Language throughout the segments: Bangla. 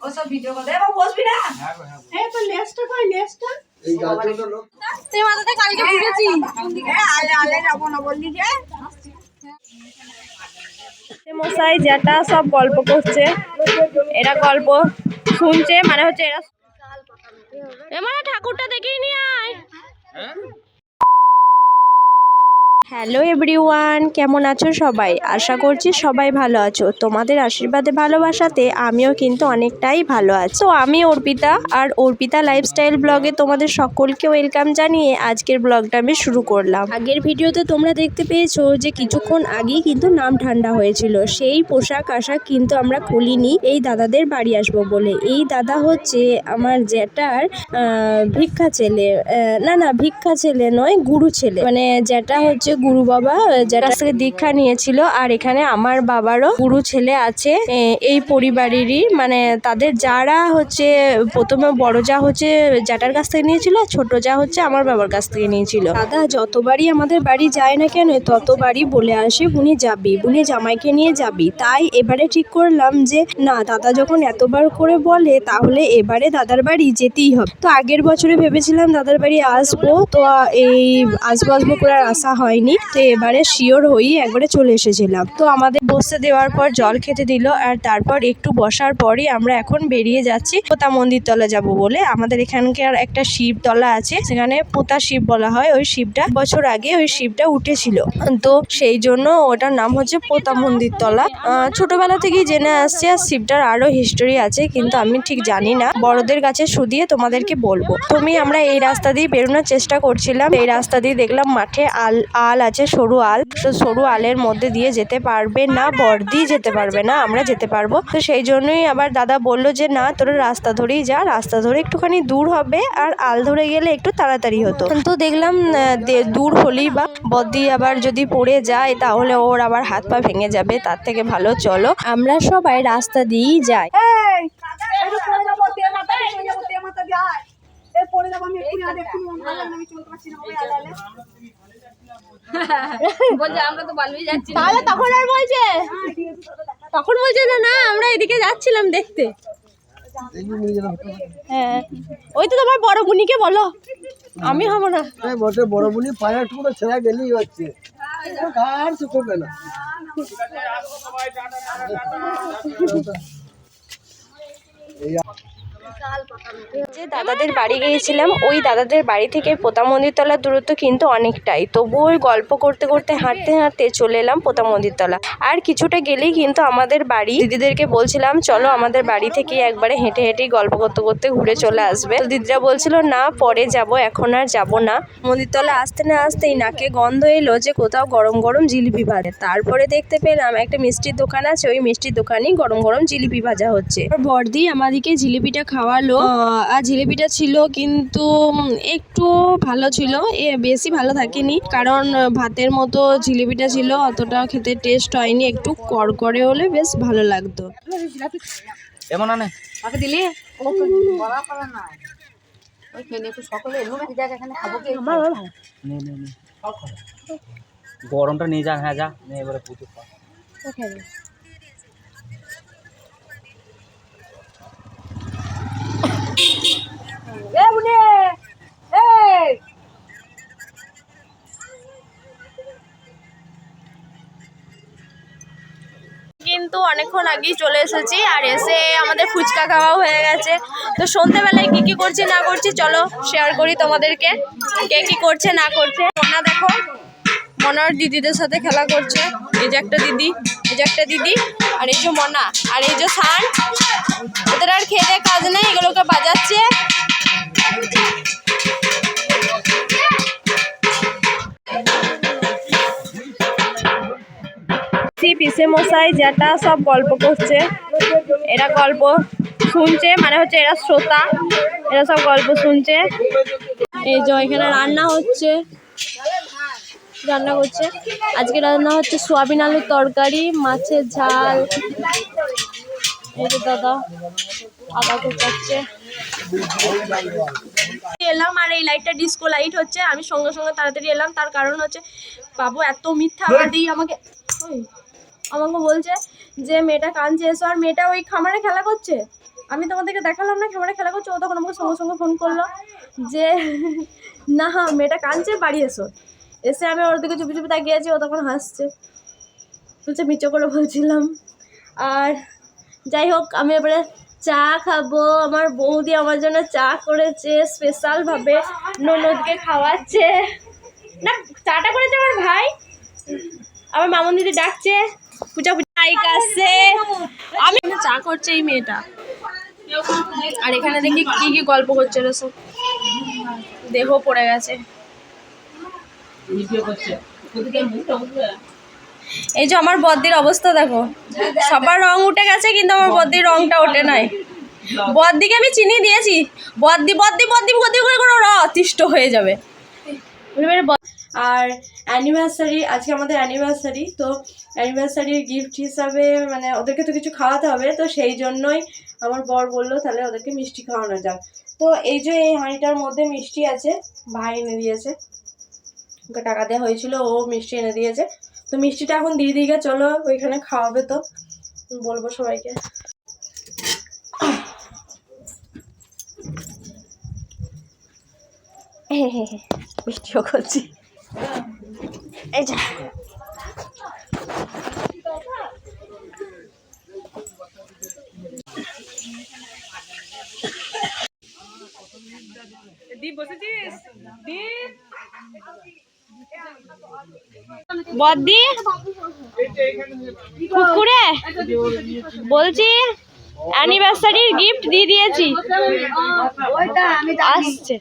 ওসব ভিডিও করে এবার বসবি না। এই তো লেজটা কই লেজটা? এই গাছটা লোক তুই মাথাতে কালকে ফুটেছি। আলে আলে যাব না বললি যে মশাই যেটা সব গল্প করছে, এরা গল্প শুনছে মানে হচ্ছে এরা মানে ঠাকুরটা দেখেই নিয়ে আয়। হ্যালো এভরিওয়ান, কেমন আছো সবাই? আশা করছি সবাই ভালো আছো। তোমাদের আশীর্বাদে ভালোবাসাতে আমিও কিন্তু অনেকটাই ভালো আছি। তো আমি অর্পিতা, আর অর্পিতা লাইফস্টাইল ব্লগে তোমাদের সকলকে ওয়েলকাম জানিয়ে আজকের ব্লগটা আমি শুরু করলাম। আগের ভিডিওতে তোমরা দেখতে পেয়েছো যে কিছুক্ষণ আগেই কিন্তু নাম ঠান্ডা হয়েছিল। সেই পোশাক আশাক কিন্তু আমরা খুলিনি এই দাদাদের বাড়ি আসবো বলে। এই দাদা হচ্ছে আমার জ্যাঠার ভিক্ষা ছেলে, না ভিক্ষা ছেলে নয়, গুরু ছেলে। মানে জ্যাঠা হচ্ছে গুরু বাবা, যারা থেকে দীক্ষা নিয়েছিল। আর এখানে আমার বাবারও গুরু ছেলে আছে এই পরিবারেরই। মানে তাদের যারা হচ্ছে প্রথমে বড় যা হচ্ছে জ্যাঠার কাছ থেকে নিয়েছিল, ছোট যা হচ্ছে আমার বাবার কাছ থেকে নিয়েছিল। দাদা যতবারই আমাদের বাড়ি যায় না কেন ততবারই বলে আসে বুনি যাবি, বুনি জামাইকে নিয়ে যাবি। তাই এবারে ঠিক করলাম যে না, দাদা যখন এতবার করে বলে তাহলে এবারে দাদার বাড়ি যেতেই হবে। তো আগের বছরে ভেবেছিলাম দাদার বাড়ি আসবো, তো এই আসবো করে আর আসা হয়নি। তো এবারে শিওর হই একবারে চলে এসেছিলাম। তো আমাদের বসতে দেওয়ার পর জল খেতে দিল, আর তারপর একটু বসার পরই আমরা এখন বেরিয়ে যাচ্ছি পোতা মন্দির তলা যাব বলে। আমাদের এখানকার একটা শিব তলা আছে, সেখানে পোতা শিব বলা হয়। ওই শিবটা বছর আগে ওই শিবটা উঠেছিল, তো সেই জন্য ওটার নাম হচ্ছে পোতা মন্দির তলা। ছোটবেলা থেকেই জেনে আসছে, আর শিবটার আরো হিস্টোরি আছে, কিন্তু আমি ঠিক জানি না। বড়দের কাছে শুধিয়ে তোমাদেরকে বলবো। আমরা এই রাস্তা দিয়ে বেরোনোর চেষ্টা করছিলাম। এই রাস্তা দিয়ে দেখলাম মাঠে আল আছে, সরু আল। সরু আলের মধ্যে দিয়ে যেতে পারবে না বর্দি, যেতে পারবে না, আমরা যেতে পারবো। তো সেই জন্যই আবার দাদা বললো যে না, তোরা রাস্তা ধরেই যা, রাস্তা ধরে একটুখানি দূর হবে, আর আল ধরে গেলে একটু তাড়াতাড়ি হতো। তো দেখলাম দূর হলেই বা বর্দি আবার যদি পড়ে যায় তাহলে ওর আবার হাত পা ভেঙে যাবে, তার থেকে ভালো চলো আমরা সবাই রাস্তা দিয়েই যাই। তাহলে তখন আর বলছে, তখন বলছে না আমরা এদিকে যাচ্ছিলাম দেখতে। হ্যাঁ, ওই তো তোমার বড় বুনিকে বলো, আমি হবো না। বড় বুনি পায়ে একটু ছেড়া গেলেই হচ্ছে, আর শুকোবে না। যে দাদাদের বাড়ি গিয়েছিলাম, ওই দাদাদের বাড়ি থেকে পোতা মন্দির তলার দূরত্ব কিন্তু অনেকটাই। তবু ওই গল্প করতে করতে হাঁটতে হাঁটতে চলে এলাম পোতা মন্দির তলা। আর কিছুটা গেলেই কিন্তু আমাদের বাড়ি। দিদিদেরকে বলছিলাম চলো আমাদের বাড়ি থেকে একবারে হেঁটে হেঁটেই গল্প করতে করতে ঘুরে চলে আসবে। তো দিদিরা বলছিল না পরে যাব, এখন আর যাব না। মন্দির তলা আসতে না আসতেই নাকে গন্ধ এলো যে কোথাও গরম গরম জিলিপি ভাজে। তারপরে দেখতে পেলাম একটা মিষ্টির দোকান আছে, ওই মিষ্টির দোকানেই গরম গরম জিলিপি ভাজা হচ্ছে। বর্দি আমাদেরকে জিলিপিটা খাওয়ালো, আর জিলিপিটা ছিল কিন্তু একটু ভালো ছিল, বেশি ভালো থাকেনি, কারণ ভাতের মতো জিলিপিটা ছিল, অতটা খেতে টেস্ট হয়নি। একটু করকরে হলে বেশ ভালো লাগতো। এমন আনে তাকে দিলি বড়া পালা না ওই কেনে একটু সকলে এলো না জায়গা এখানে খাবো কি আমার ভালো নে নে নে গরমটা নিয়ে যা। হ্যাঁ যা নে এবারে পুজো কর ওকে। কিন্তু অনেকক্ষণ আগেই চলে এসেছি, আর এসে আমাদের ফুচকা খাওয়াও হয়ে গেছে। তো সন্ধ্যেবেলায় কি কি করছি না করছি চলো শেয়ার করি তোমাদেরকে, কে কি করছে না করছে। মনা দেখো, মনার দিদিদের সাথে খেলা করছে। এই যে একটা দিদি, এই যে একটা দিদি, আর এই যে মনা, আর এই যে সান। ওদের আর খেতে কাজ নেই, এগুলোকে বাজাচ্ছে। পিসে মশাই যেটা সব গল্প করছে, এরা গল্প শুনছে মানে হচ্ছে এরা শ্রোতা, এরা সব গল্প শুনছে। এই যে এখানে রান্না হচ্ছে, রান্না করছে। আজকে রান্না হচ্ছে সোয়াবিন আলুর তরকারি, মাছের ঝাল। এই যে দাদা আদা কোচাচ্ছে। এলাম, আর এই লাইটটা ডিস্কো লাইট হচ্ছে। আমি সঙ্গে সঙ্গে তাড়াতাড়ি এলাম, তার কারণ হচ্ছে বাবু এত মিথ্যা আমাকে বলছে যে মেয়েটা কাঁদছে এসো, আর মেয়েটা ওই খামারে খেলা করছে। আমি তোমাদেরকে দেখালাম না খামারে খেলা করছে, ও তখন আমাকে সঙ্গে সঙ্গে ফোন করলো যে না মেয়েটা কাঁদছে বাড়ি এসো। এসে আমি ওর দিকে চুপি চুপি তাকিয়েছি, ও তখন হাসছে, বলছে মিচো করে বলছিলাম। আর যাই হোক আমি এবারে চা খাবো। আমার বৌদি আমার জন্য চা করেছে স্পেশালভাবে, ননদকে খাওয়াচ্ছে। না চাটা করেছে আমার ভাই, আমার মামুন দিদি ডাকছে, পূজা বাইক আসছে, আমি চা করছে এই মেয়েটা। আর এখানে দেখি কি কি গল্প করছে সব, দেহ পড়ে গেছে। এই যে আমার বদ্দির অবস্থা দেখো, সবার রং উঠে গেছে কিন্তু আমার বদ্দির রংটা ওঠে নাই। বদ্দিকে আমি চিনি দিয়েছি, বদ্দি বদ্দি বদ্দি বদ্দি করে করে ওরা অতিষ্ঠ হয়ে যাবে। আর অ্যানিভার্সারি, আজকে আমাদের অ্যানিভার্সারি, তো অ্যানিভার্সারির গিফট হিসাবে মানে ওদেরকে তো কিছু খাওয়াতে হবে, তো সেই জন্যই আমার বর বললো তাহলে ওদেরকে মিষ্টি খাওয়ানো যাক। তো এই যে এই হাঁড়িটার মধ্যে মিষ্টি আছে, ভাই এনে দিয়েছে, ওকে টাকা দেওয়া হয়েছিল, ও মিষ্টি এনে দিয়েছে। তো মিষ্টিটা এখন দিয়ে দিকে চলো ওইখানে খাওয়াবে, তো বলবো সবাইকে। মিষ্টিও করছি, এই যা বদ্দি কুকুরে বলছি অ্যানিভার্সারির গিফট দিয়ে দিয়েছি, আসছে।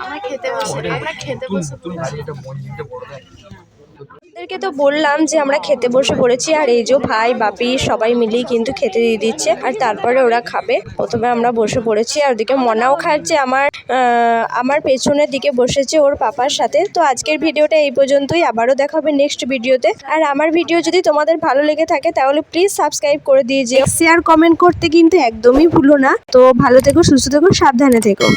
আমরা খেতে বসে ওদেরকে তো বললাম যে আমরা খেতে বসে পড়েছি, আর এই যে ভাই বাপি সবাই মিলেই কিন্তু খেতে দিয়ে দিচ্ছে, আর তারপরে ওরা খাবে। প্রথমে আমরা বসে পড়েছি, আর ওদিকে মনাও খাচ্ছে, আমার পেছনের দিকে বসেছে ওর পাপার সাথে। তো আজকের ভিডিওটা এই পর্যন্তই, আবারও দেখা হবে নেক্সট ভিডিওতে। আর আমার ভিডিও যদি তোমাদের ভালো লেগে থাকে তাহলে প্লিজ সাবস্ক্রাইব করে দিয়ে যে শেয়ার কমেন্ট করতে কিন্তু একদমই ভুলো না। তো ভালো থেকো, সুস্থ থেকো, সাবধানে থেকো।